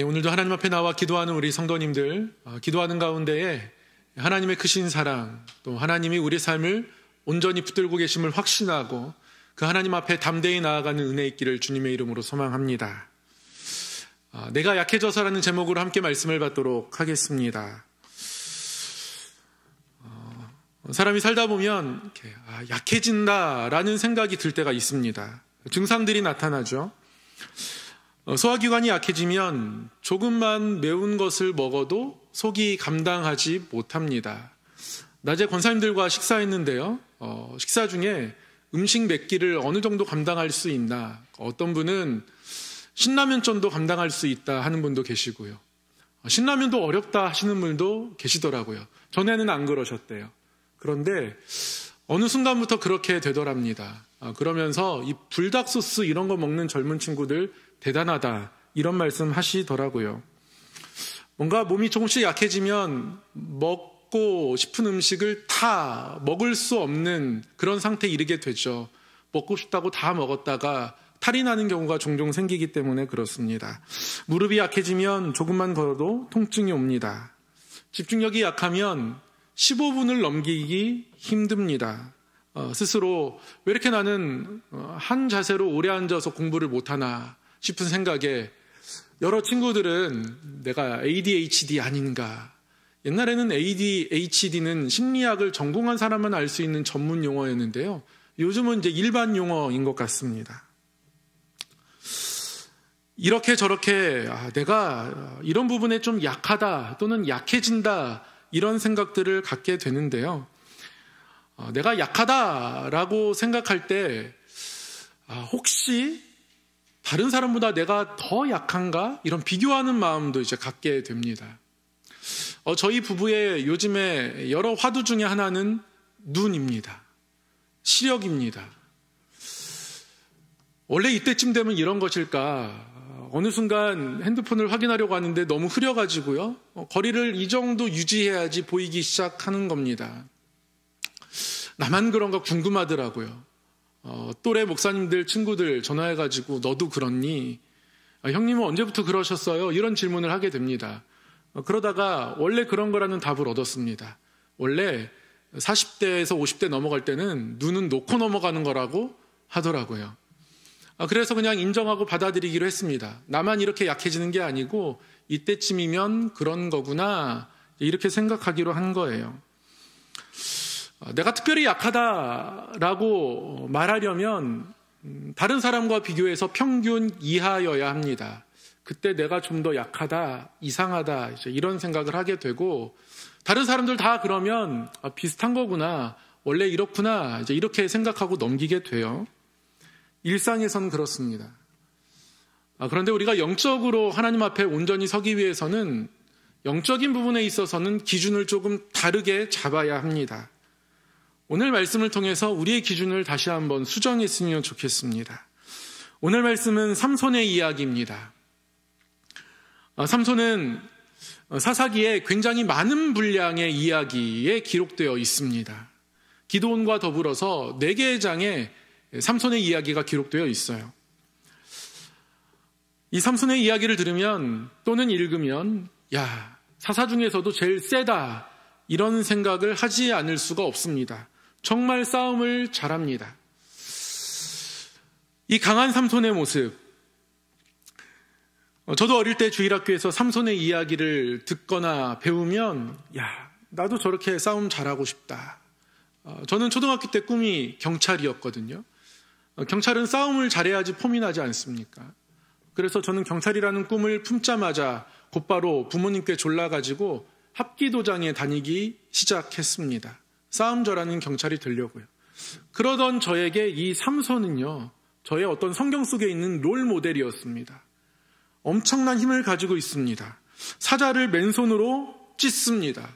오늘도 하나님 앞에 나와 기도하는 우리 성도님들, 기도하는 가운데에 하나님의 크신 사랑, 또 하나님이 우리 삶을 온전히 붙들고 계심을 확신하고 그 하나님 앞에 담대히 나아가는 은혜 있기를 주님의 이름으로 소망합니다. 내가 약해져서라는 제목으로 함께 말씀을 받도록 하겠습니다. 사람이 살다 보면 약해진다라는 생각이 들 때가 있습니다. 증상들이 나타나죠. 소화기관이 약해지면 조금만 매운 것을 먹어도 속이 감당하지 못합니다. 낮에 권사님들과 식사했는데요. 식사 중에 음식 몇 끼를 어느 정도 감당할 수 있나, 어떤 분은 신라면 정도 감당할 수 있다 하는 분도 계시고요. 신라면도 어렵다 하시는 분도 계시더라고요. 전에는 안 그러셨대요. 그런데 어느 순간부터 그렇게 되더랍니다. 그러면서 이 불닭소스 이런 거 먹는 젊은 친구들 대단하다, 이런 말씀 하시더라고요. 뭔가 몸이 조금씩 약해지면 먹고 싶은 음식을 다 먹을 수 없는 그런 상태에 이르게 되죠. 먹고 싶다고 다 먹었다가 탈이 나는 경우가 종종 생기기 때문에 그렇습니다. 무릎이 약해지면 조금만 걸어도 통증이 옵니다. 집중력이 약하면 15분을 넘기기 힘듭니다. 스스로 왜 이렇게 나는 한 자세로 오래 앉아서 공부를 못하나 싶은 생각에 여러 친구들은 내가 ADHD 아닌가. 옛날에는 ADHD는 심리학을 전공한 사람만 알 수 있는 전문 용어였는데요. 요즘은 이제 일반 용어인 것 같습니다. 이렇게 저렇게 내가 이런 부분에 좀 약하다 또는 약해진다, 이런 생각들을 갖게 되는데요. 내가 약하다라고 생각할 때 혹시 다른 사람보다 내가 더 약한가? 이런 비교하는 마음도 이제 갖게 됩니다. 저희 부부의 요즘에 여러 화두 중에 하나는 눈입니다. 시력입니다. 원래 이때쯤 되면 이런 것일까? 어느 순간 핸드폰을 확인하려고 하는데 너무 흐려가지고요. 거리를 이 정도 유지해야지 보이기 시작하는 겁니다. 나만 그런가 궁금하더라고요. 또래 목사님들 친구들 전화해가지고 너도 그렇니? 형님은 언제부터 그러셨어요? 이런 질문을 하게 됩니다. 그러다가 원래 그런 거라는 답을 얻었습니다. 원래 40대에서 50대 넘어갈 때는 눈은 놓고 넘어가는 거라고 하더라고요. 그래서 그냥 인정하고 받아들이기로 했습니다. 나만 이렇게 약해지는 게 아니고 이때쯤이면 그런 거구나, 이렇게 생각하기로 한 거예요. 내가 특별히 약하다라고 말하려면 다른 사람과 비교해서 평균 이하여야 합니다. 그때 내가 좀 더 약하다, 이상하다, 이런 생각을 하게 되고, 다른 사람들 다 그러면 비슷한 거구나, 원래 이렇구나, 이렇게 생각하고 넘기게 돼요. 일상에서는 그렇습니다. 그런데 우리가 영적으로 하나님 앞에 온전히 서기 위해서는 영적인 부분에 있어서는 기준을 조금 다르게 잡아야 합니다. 오늘 말씀을 통해서 우리의 기준을 다시 한번 수정했으면 좋겠습니다. 오늘 말씀은 삼손의 이야기입니다. 삼손은 사사기에 굉장히 많은 분량의 이야기에 기록되어 있습니다. 기드온과 더불어서 4개의 장에 삼손의 이야기가 기록되어 있어요. 이 삼손의 이야기를 들으면 또는 읽으면 사사 중에서도 제일 세다, 이런 생각을 하지 않을 수가 없습니다. 정말 싸움을 잘합니다. 이 강한 삼손의 모습, 저도 어릴 때 주일학교에서 삼손의 이야기를 듣거나 배우면 나도 저렇게 싸움 잘하고 싶다. 저는 초등학교 때 꿈이 경찰이었거든요. 경찰은 싸움을 잘해야지 폼이 나지 않습니까? 그래서 저는 경찰이라는 꿈을 품자마자 곧바로 부모님께 졸라가지고 합기도장에 다니기 시작했습니다. 싸움 잘하는 경찰이 되려고요. 그러던 저에게 이 삼손은요, 저의 어떤 성경 속에 있는 롤 모델이었습니다. 엄청난 힘을 가지고 있습니다. 사자를 맨손으로 찢습니다.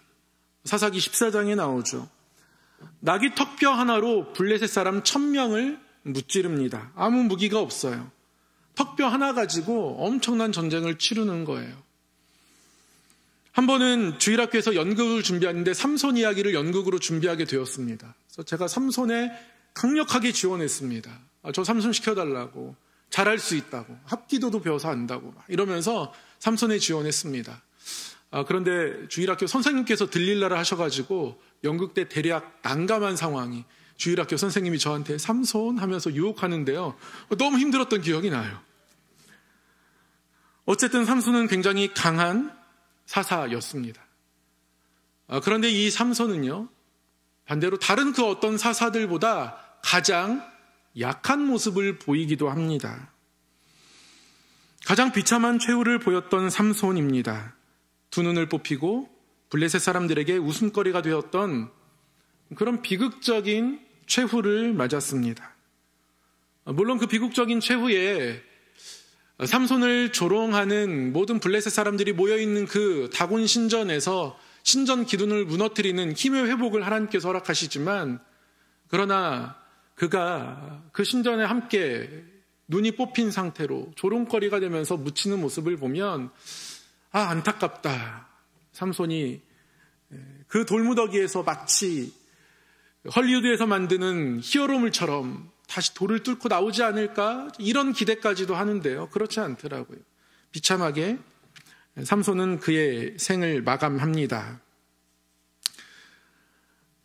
사사기 14장에 나오죠. 나귀 턱뼈 하나로 블레셋 사람 1000명을 무찌릅니다. 아무 무기가 없어요. 턱뼈 하나 가지고 엄청난 전쟁을 치르는 거예요. 한 번은 주일학교에서 연극을 준비하는데 삼손 이야기를 연극으로 준비하게 되었습니다. 그래서 제가 삼손에 강력하게 지원했습니다. 저 삼손 시켜달라고. 잘할 수 있다고, 합기도도 배워서 안다고 이러면서 삼손에 지원했습니다. 그런데 주일학교 선생님께서 들릴라를 하셔가지고 연극 때 대략 난감한 상황이, 주일학교 선생님이 저한테 삼손 하면서 유혹하는데요, 너무 힘들었던 기억이 나요. 어쨌든 삼손은 굉장히 강한 사사였습니다. 그런데 이 삼손은요, 반대로 다른 그 어떤 사사들보다 가장 약한 모습을 보이기도 합니다. 가장 비참한 최후를 보였던 삼손입니다. 두 눈을 뽑히고 블레셋 사람들에게 웃음거리가 되었던 그런 비극적인 최후를 맞았습니다. 물론 그 비극적인 최후에 삼손을 조롱하는 모든 블레셋 사람들이 모여있는 그 다곤 신전에서 신전 기둥을 무너뜨리는 힘의 회복을 하나님께서 허락하시지만, 그러나 그가 그 신전에 함께 눈이 뽑힌 상태로 조롱거리가 되면서 묻히는 모습을 보면 안타깝다. 삼손이 그 돌무더기에서 마치 헐리우드에서 만드는 히어로물처럼 다시 돌을 뚫고 나오지 않을까, 이런 기대까지도 하는데요, 그렇지 않더라고요. 비참하게 삼손은 그의 생을 마감합니다.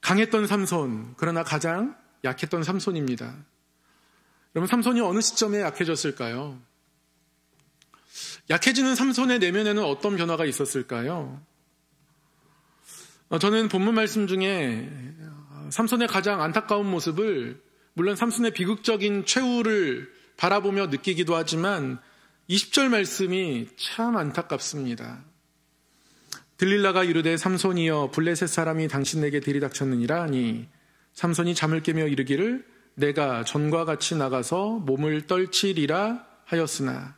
강했던 삼손, 그러나 가장 약했던 삼손입니다. 여러분, 삼손이 어느 시점에 약해졌을까요? 약해지는 삼손의 내면에는 어떤 변화가 있었을까요? 저는 본문 말씀 중에 삼손의 가장 안타까운 모습을, 물론 삼손의 비극적인 최후를 바라보며 느끼기도 하지만 20절 말씀이 참 안타깝습니다. 들릴라가 이르되 삼손이여 블레셋 사람이 당신에게 들이닥쳤느니라 하니 삼손이 잠을 깨며 이르기를 내가 전과 같이 나가서 몸을 떨치리라 하였으나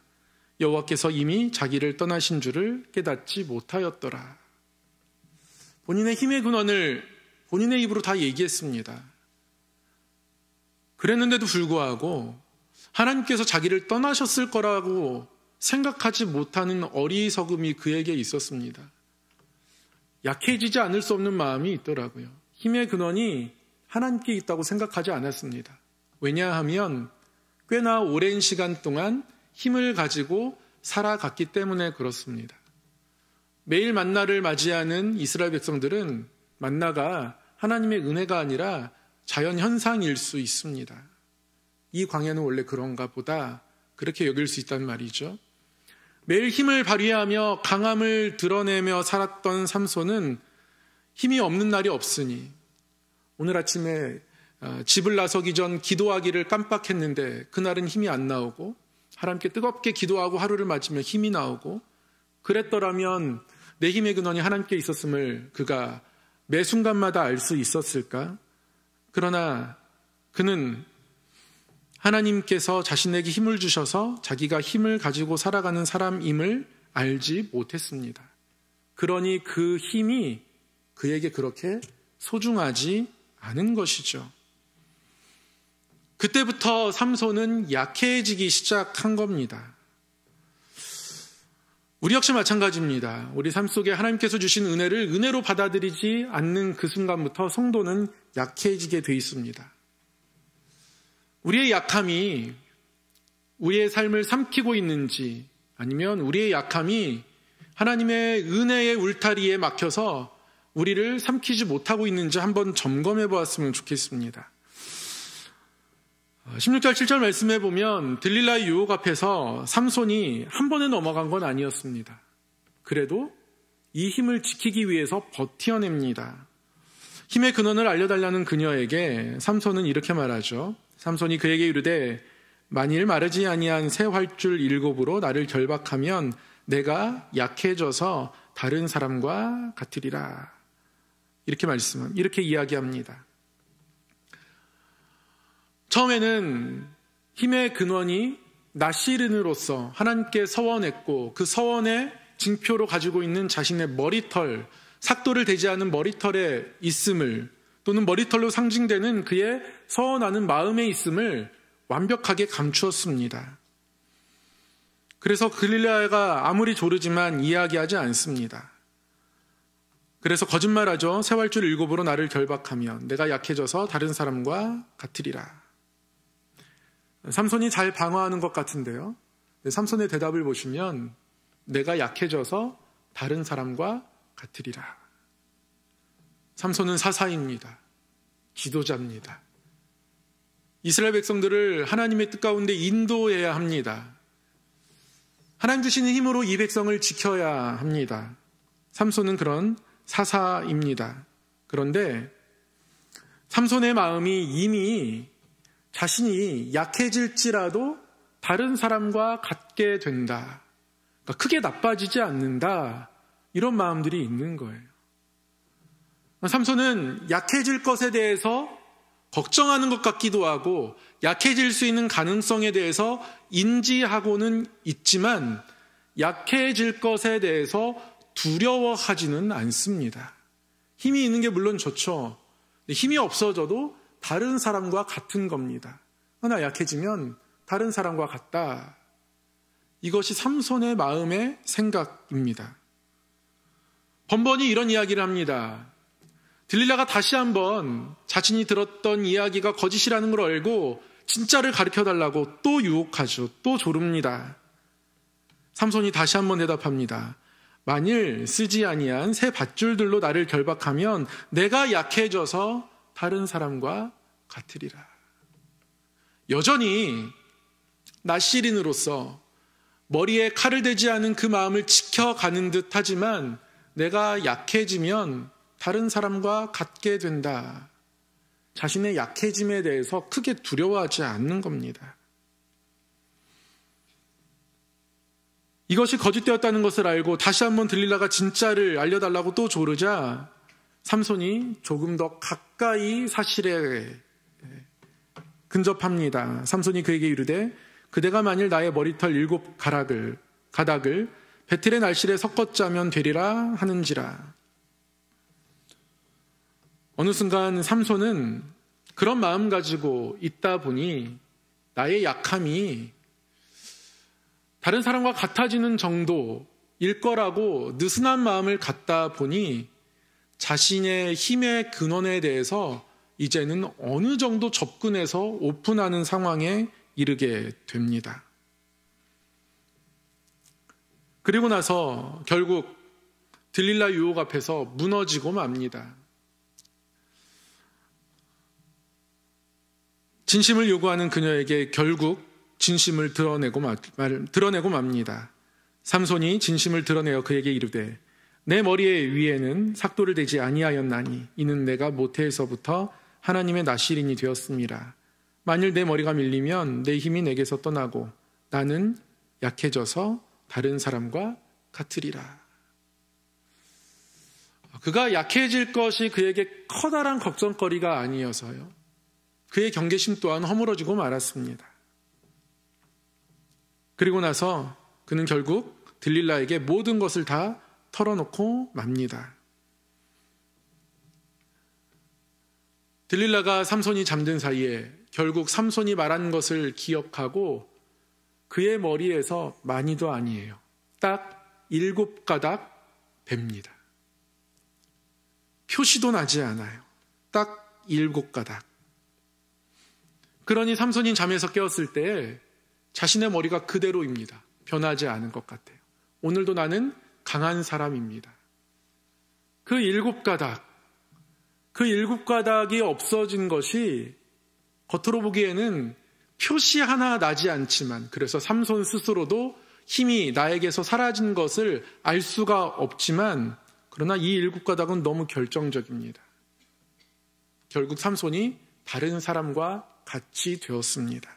여호와께서 이미 자기를 떠나신 줄을 깨닫지 못하였더라. 본인의 힘의 근원을 본인의 입으로 다 얘기했습니다. 그랬는데도 불구하고 하나님께서 자기를 떠나셨을 거라고 생각하지 못하는 어리석음이 그에게 있었습니다. 약해지지 않을 수 없는 마음이 있더라고요. 힘의 근원이 하나님께 있다고 생각하지 않았습니다. 왜냐하면 꽤나 오랜 시간 동안 힘을 가지고 살아갔기 때문에 그렇습니다. 매일 만나를 맞이하는 이스라엘 백성들은 만나가 하나님의 은혜가 아니라 자연 현상일 수 있습니다. 이 광야는 원래 그런가 보다, 그렇게 여길 수 있단 말이죠. 매일 힘을 발휘하며 강함을 드러내며 살았던 삼손은 힘이 없는 날이 없으니, 오늘 아침에 집을 나서기 전 기도하기를 깜빡했는데 그날은 힘이 안 나오고, 하나님께 뜨겁게 기도하고 하루를 맞으며 힘이 나오고, 그랬더라면 내 힘의 근원이 하나님께 있었음을 그가 매 순간마다 알 수 있었을까? 그러나 그는 하나님께서 자신에게 힘을 주셔서 자기가 힘을 가지고 살아가는 사람임을 알지 못했습니다. 그러니 그 힘이 그에게 그렇게 소중하지 않은 것이죠. 그때부터 삼손은 약해지기 시작한 겁니다. 우리 역시 마찬가지입니다. 우리 삶 속에 하나님께서 주신 은혜를 은혜로 받아들이지 않는 그 순간부터 성도는 약해지게 돼 있습니다. 우리의 약함이 우리의 삶을 삼키고 있는지, 아니면 우리의 약함이 하나님의 은혜의 울타리에 막혀서 우리를 삼키지 못하고 있는지 한번 점검해 보았으면 좋겠습니다. 16절 7절 말씀해 보면 들릴라의 유혹 앞에서 삼손이 한 번에 넘어간 건 아니었습니다. 그래도 이 힘을 지키기 위해서 버텨냅니다. 힘의 근원을 알려달라는 그녀에게 삼손은 이렇게 말하죠. 삼손이 그에게 이르되 만일 마르지 아니한 새 활줄 7으로 나를 결박하면 내가 약해져서 다른 사람과 같으리라. 이렇게 이야기합니다. 처음에는 힘의 근원이 나시른으로서 하나님께 서원했고, 그 서원의 징표로 가지고 있는 자신의 머리털, 삭도를 대지 않은 머리털에 있음을, 또는 머리털로 상징되는 그의 서원하는 마음에 있음을 완벽하게 감추었습니다. 그래서 들릴라가 아무리 조르지만 이야기하지 않습니다. 그래서 거짓말하죠. 새 활줄 7으로 나를 결박하면 내가 약해져서 다른 사람과 같으리라. 삼손이 잘 방어하는 것 같은데요. 삼손의 대답을 보시면 내가 약해져서 다른 사람과 같으리라. 삼손은 사사입니다. 지도자입니다. 이스라엘 백성들을 하나님의 뜻 가운데 인도해야 합니다. 하나님 주시는 힘으로 이 백성을 지켜야 합니다. 삼손은 그런 사사입니다. 그런데 삼손의 마음이 이미 자신이 약해질지라도 다른 사람과 같게 된다. 그러니까 크게 나빠지지 않는다. 이런 마음들이 있는 거예요. 삼손은 약해질 것에 대해서 걱정하는 것 같기도 하고 약해질 수 있는 가능성에 대해서 인지하고는 있지만 약해질 것에 대해서 두려워하지는 않습니다. 힘이 있는 게 물론 좋죠. 힘이 없어져도 다른 사람과 같은 겁니다. 하나 약해지면 다른 사람과 같다. 이것이 삼손의 마음의 생각입니다. 번번이 이런 이야기를 합니다. 들릴라가 다시 한번 자신이 들었던 이야기가 거짓이라는 걸 알고 진짜를 가르쳐달라고 또 유혹하죠. 또 조릅니다. 삼손이 다시 한번 대답합니다. 만일 쓰지 아니한 새 밧줄들로 나를 결박하면 내가 약해져서 다른 사람과 같으리라. 여전히 낫시린으로서 머리에 칼을 대지 않은 그 마음을 지켜가는 듯 하지만 내가 약해지면 다른 사람과 같게 된다. 자신의 약해짐에 대해서 크게 두려워하지 않는 겁니다. 이것이 거짓되었다는 것을 알고 다시 한번 들릴라가 진짜를 알려달라고 또 조르자 삼손이 조금 더 가까이 사실에 근접합니다. 삼손이 그에게 이르되 그대가 만일 나의 머리털 7 가닥을 베틀의 날실에 섞어 짜면 되리라 하는지라. 어느 순간 삼손은 그런 마음 가지고 있다 보니 나의 약함이 다른 사람과 같아지는 정도일 거라고 느슨한 마음을 갖다 보니 자신의 힘의 근원에 대해서 이제는 어느 정도 접근해서 오픈하는 상황에 이르게 됩니다. 그리고 나서 결국 들릴라 유혹 앞에서 무너지고 맙니다. 진심을 요구하는 그녀에게 결국 진심을 드러내고 맙니다. 삼손이 진심을 드러내어 그에게 이르되 내 머리의 위에는 삭도를 대지 아니하였나니 이는 내가 모태에서부터 하나님의 나실인이 되었습니다. 만일 내 머리가 밀리면 내 힘이 내게서 떠나고 나는 약해져서 다른 사람과 같으리라. 그가 약해질 것이 그에게 커다란 걱정거리가 아니어서요. 그의 경계심 또한 허물어지고 말았습니다. 그리고 나서 그는 결국 들릴라에게 모든 것을 다 털어놓고 맙니다. 들릴라가 삼손이 잠든 사이에 결국 삼손이 말한 것을 기억하고 그의 머리에서 많이도 아니에요. 딱 7가닥 뱁니다. 표시도 나지 않아요. 딱 7가닥. 그러니 삼손이 잠에서 깨었을 때 자신의 머리가 그대로입니다. 변하지 않은 것 같아요. 오늘도 나는 강한 사람입니다. 그 7가닥, 그 7가닥이 없어진 것이 겉으로 보기에는 표시 하나 나지 않지만 그래서 삼손 스스로도 힘이 나에게서 사라진 것을 알 수가 없지만 그러나 이 7가닥은 너무 결정적입니다. 결국 삼손이 다른 사람과 같이 되었습니다.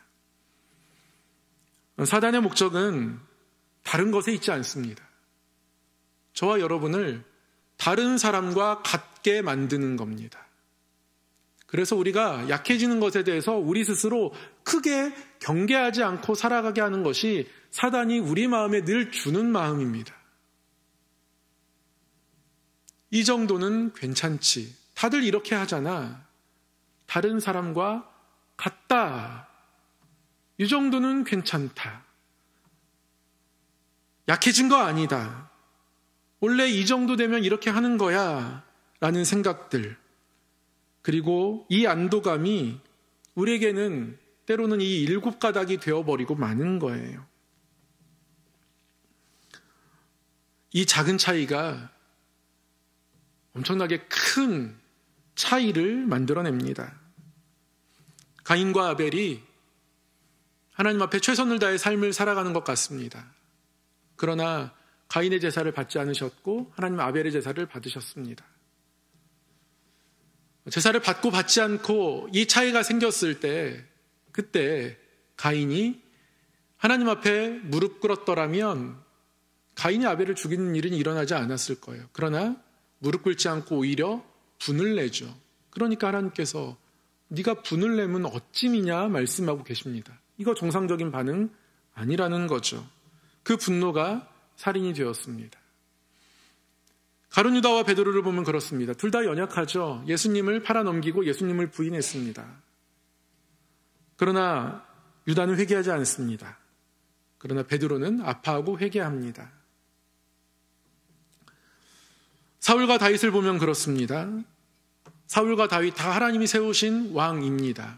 사단의 목적은 다른 것에 있지 않습니다. 저와 여러분을 다른 사람과 같게 만드는 겁니다. 그래서 우리가 약해지는 것에 대해서 우리 스스로 크게 경계하지 않고 살아가게 하는 것이 사단이 우리 마음에 늘 주는 마음입니다. 이 정도는 괜찮지. 다들 이렇게 하잖아. 다른 사람과 같다. 이 정도는 괜찮다. 약해진 거 아니다. 원래 이 정도 되면 이렇게 하는 거야. 라는 생각들. 그리고 이 안도감이 우리에게는 때로는 이 7가닥이 되어버리고 마는 거예요. 이 작은 차이가 엄청나게 큰 차이를 만들어냅니다. 가인과 아벨이 하나님 앞에 최선을 다해 삶을 살아가는 것 같습니다. 그러나 가인의 제사를 받지 않으셨고 하나님 아벨의 제사를 받으셨습니다. 제사를 받고 받지 않고 이 차이가 생겼을 때 그때 가인이 하나님 앞에 무릎 꿇었더라면 가인이 아벨을 죽이는 일은 일어나지 않았을 거예요. 그러나 무릎 꿇지 않고 오히려 분을 내죠. 그러니까 하나님께서 네가 분을 내면 어찌미냐 말씀하고 계십니다. 이거 정상적인 반응 아니라는 거죠. 그 분노가 살인이 되었습니다. 가룟 유다와 베드로를 보면 그렇습니다. 둘 다 연약하죠. 예수님을 팔아넘기고 예수님을 부인했습니다. 그러나 유다는 회개하지 않습니다. 그러나 베드로는 아파하고 회개합니다. 사울과 다윗을 보면 그렇습니다. 사울과 다윗 다 하나님이 세우신 왕입니다.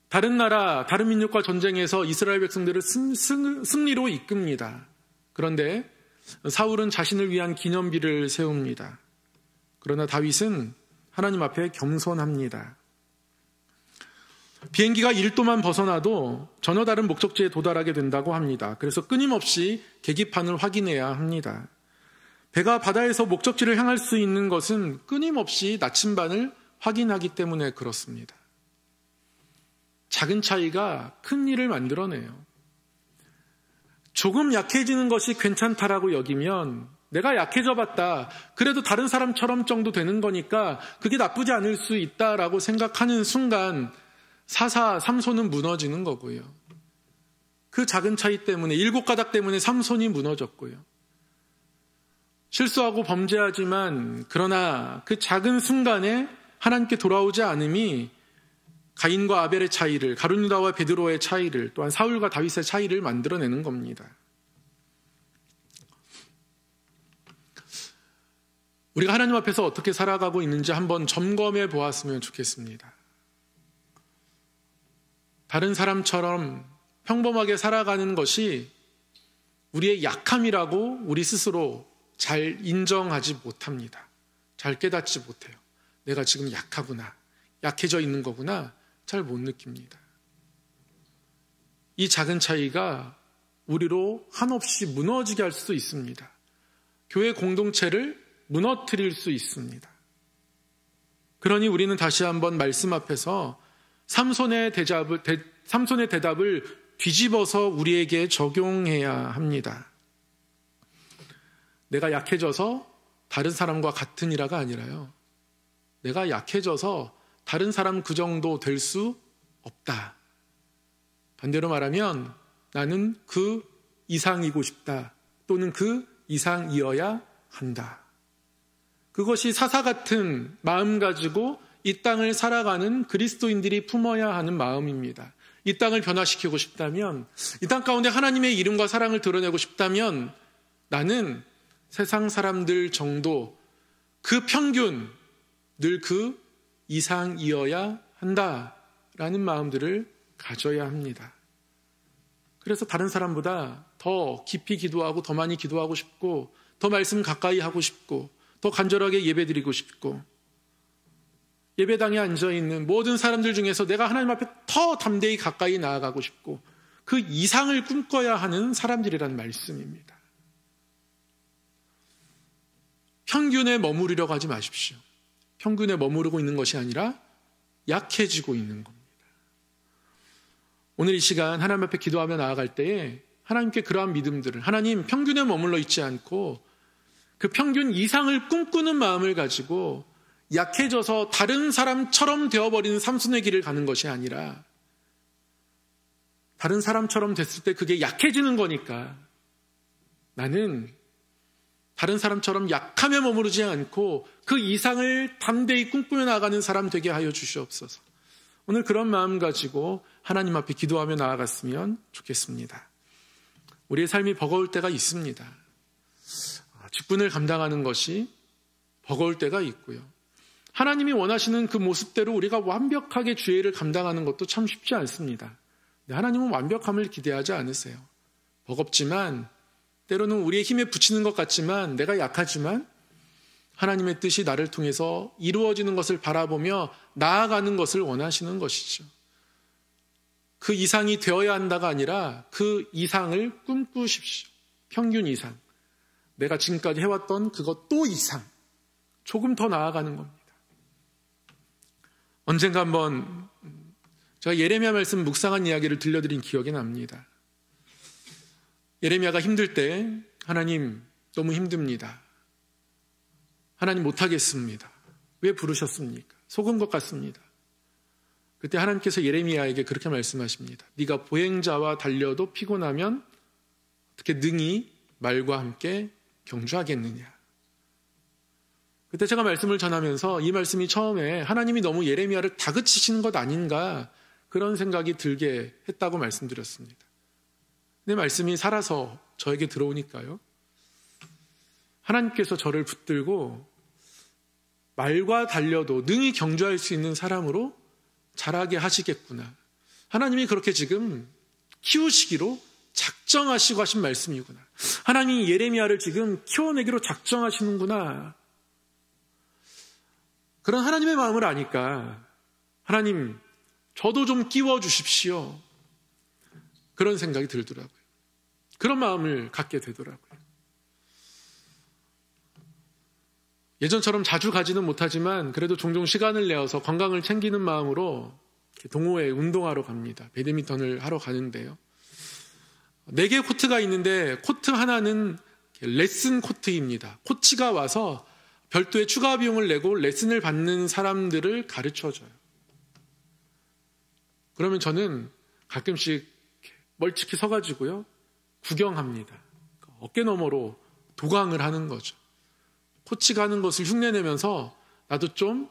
다른 나라, 다른 민족과 전쟁에서 이스라엘 백성들을 승리로 이끕니다. 그런데 사울은 자신을 위한 기념비를 세웁니다. 그러나 다윗은 하나님 앞에 겸손합니다. 비행기가 1도만 벗어나도 전혀 다른 목적지에 도달하게 된다고 합니다. 그래서 끊임없이 계기판을 확인해야 합니다. 배가 바다에서 목적지를 향할 수 있는 것은 끊임없이 나침반을 확인하기 때문에 그렇습니다. 작은 차이가 큰 일을 만들어내요. 조금 약해지는 것이 괜찮다라고 여기면 내가 약해져 봤다. 그래도 다른 사람처럼 정도 되는 거니까 그게 나쁘지 않을 수 있다라고 생각하는 순간 삼손은 무너지는 거고요. 그 작은 차이 때문에 7가닥 때문에 삼손이 무너졌고요. 실수하고 범죄하지만 그러나 그 작은 순간에 하나님께 돌아오지 않음이 가인과 아벨의 차이를, 가룟 유다와 베드로의 차이를, 또한 사울과 다윗의 차이를 만들어내는 겁니다. 우리가 하나님 앞에서 어떻게 살아가고 있는지 한번 점검해 보았으면 좋겠습니다. 다른 사람처럼 평범하게 살아가는 것이 우리의 약함이라고 우리 스스로 잘 인정하지 못합니다. 잘 깨닫지 못해요. 내가 지금 약하구나, 약해져 있는 거구나 잘 못 느낍니다. 이 작은 차이가 우리로 한없이 무너지게 할 수도 있습니다. 교회 공동체를 무너뜨릴 수 있습니다. 그러니 우리는 다시 한번 말씀 앞에서 삼손의 대답을 뒤집어서 우리에게 적용해야 합니다. 내가 약해져서 다른 사람과 같은 이라가 아니라요. 내가 약해져서 다른 사람 그 정도 될 수 없다. 반대로 말하면 나는 그 이상이고 싶다. 또는 그 이상이어야 한다. 그것이 사사 같은 마음 가지고 이 땅을 살아가는 그리스도인들이 품어야 하는 마음입니다. 이 땅을 변화시키고 싶다면, 이 땅 가운데 하나님의 이름과 사랑을 드러내고 싶다면 나는 세상 사람들 정도, 그 평균, 늘 그 이상이어야 한다라는 마음들을 가져야 합니다. 그래서 다른 사람보다 더 깊이 기도하고 더 많이 기도하고 싶고 더 말씀 가까이 하고 싶고 더 간절하게 예배드리고 싶고 예배당에 앉아있는 모든 사람들 중에서 내가 하나님 앞에 더 담대히 가까이 나아가고 싶고 그 이상을 꿈꿔야 하는 사람들이란 말씀입니다. 평균에 머무르려고 하지 마십시오. 평균에 머무르고 있는 것이 아니라 약해지고 있는 겁니다. 오늘 이 시간 하나님 앞에 기도하며 나아갈 때에 하나님께 그러한 믿음들을, 하나님 평균에 머물러 있지 않고 그 평균 이상을 꿈꾸는 마음을 가지고 약해져서 다른 사람처럼 되어버리는 삼손의 길을 가는 것이 아니라 다른 사람처럼 됐을 때 그게 약해지는 거니까 나는 다른 사람처럼 약함에 머무르지 않고 그 이상을 담대히 꿈꾸며 나아가는 사람 되게 하여 주시옵소서. 오늘 그런 마음 가지고 하나님 앞에 기도하며 나아갔으면 좋겠습니다. 우리의 삶이 버거울 때가 있습니다. 직분을 감당하는 것이 버거울 때가 있고요. 하나님이 원하시는 그 모습대로 우리가 완벽하게 주의를 감당하는 것도 참 쉽지 않습니다. 하나님은 완벽함을 기대하지 않으세요. 버겁지만 때로는 우리의 힘에 부치는 것 같지만 내가 약하지만 하나님의 뜻이 나를 통해서 이루어지는 것을 바라보며 나아가는 것을 원하시는 것이죠. 그 이상이 되어야 한다가 아니라 그 이상을 꿈꾸십시오. 평균 이상. 내가 지금까지 해왔던 그것 또 이상. 조금 더 나아가는 겁니다. 언젠가 한번 제가 예레미야 말씀 묵상한 이야기를 들려드린 기억이 납니다. 예레미야가 힘들 때 하나님 너무 힘듭니다. 하나님 못하겠습니다. 왜 부르셨습니까? 속은 것 같습니다. 그때 하나님께서 예레미야에게 그렇게 말씀하십니다. 네가 보행자와 달려도 피곤하면 어떻게 능히 말과 함께 경주하겠느냐. 그때 제가 말씀을 전하면서 이 말씀이 처음에 하나님이 너무 예레미야를 다그치시는 것 아닌가 그런 생각이 들게 했다고 말씀드렸습니다. 근데 말씀이 살아서 저에게 들어오니까요. 하나님께서 저를 붙들고 말과 달려도 능히 경주할 수 있는 사람으로 자라게 하시겠구나. 하나님이 그렇게 지금 키우시기로 작정하시고 하신 말씀이구나. 하나님이 예레미야를 지금 키워내기로 작정하시는구나. 그런 하나님의 마음을 아니까 하나님 저도 좀 끼워주십시오. 그런 생각이 들더라고요. 그런 마음을 갖게 되더라고요. 예전처럼 자주 가지는 못하지만 그래도 종종 시간을 내어서 건강을 챙기는 마음으로 동호회 운동하러 갑니다. 배드민턴을 하러 가는데요. 4개의 코트가 있는데 코트 하나는 레슨 코트입니다. 코치가 와서 별도의 추가 비용을 내고 레슨을 받는 사람들을 가르쳐줘요. 그러면 저는 가끔씩 멀찍이 서가지고요. 구경합니다. 어깨 너머로 도강을 하는 거죠. 코치가 하는 것을 흉내내면서 나도 좀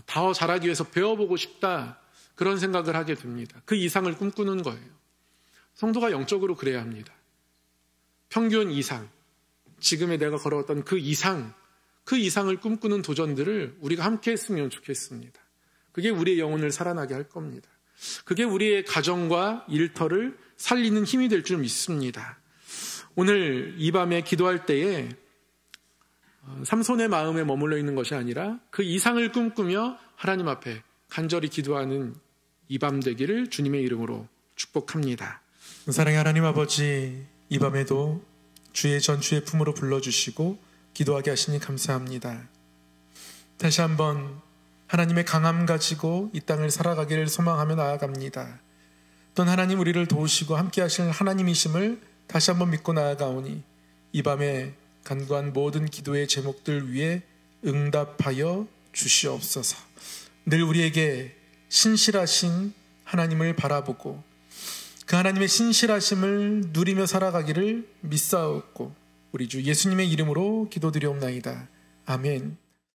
더 잘하기 위해서 배워보고 싶다. 그런 생각을 하게 됩니다. 그 이상을 꿈꾸는 거예요. 성도가 영적으로 그래야 합니다. 평균 이상, 지금의 내가 걸어왔던 그 이상을 꿈꾸는 도전들을 우리가 함께 했으면 좋겠습니다. 그게 우리의 영혼을 살아나게 할 겁니다. 그게 우리의 가정과 일터를 살리는 힘이 될 줄 믿습니다. 오늘 이 밤에 기도할 때에 삼손의 마음에 머물러 있는 것이 아니라 그 이상을 꿈꾸며 하나님 앞에 간절히 기도하는 이 밤 되기를 주님의 이름으로 축복합니다. 사랑의 하나님 아버지, 이 밤에도 주의 전주의 품으로 불러주시고 기도하게 하시니 감사합니다. 다시 한번 하나님의 강함 가지고 이 땅을 살아가기를 소망하며 나아갑니다. 또한 하나님 우리를 도우시고 함께 하실 하나님이심을 다시 한번 믿고 나아가오니 이 밤에 간구한 모든 기도의 제목들 위에 응답하여 주시옵소서. 늘 우리에게 신실하신 하나님을 바라보고 그 하나님의 신실하심을 누리며 살아가기를 믿사옵고 우리 주 예수님의 이름으로 기도드리옵나이다. 아멘.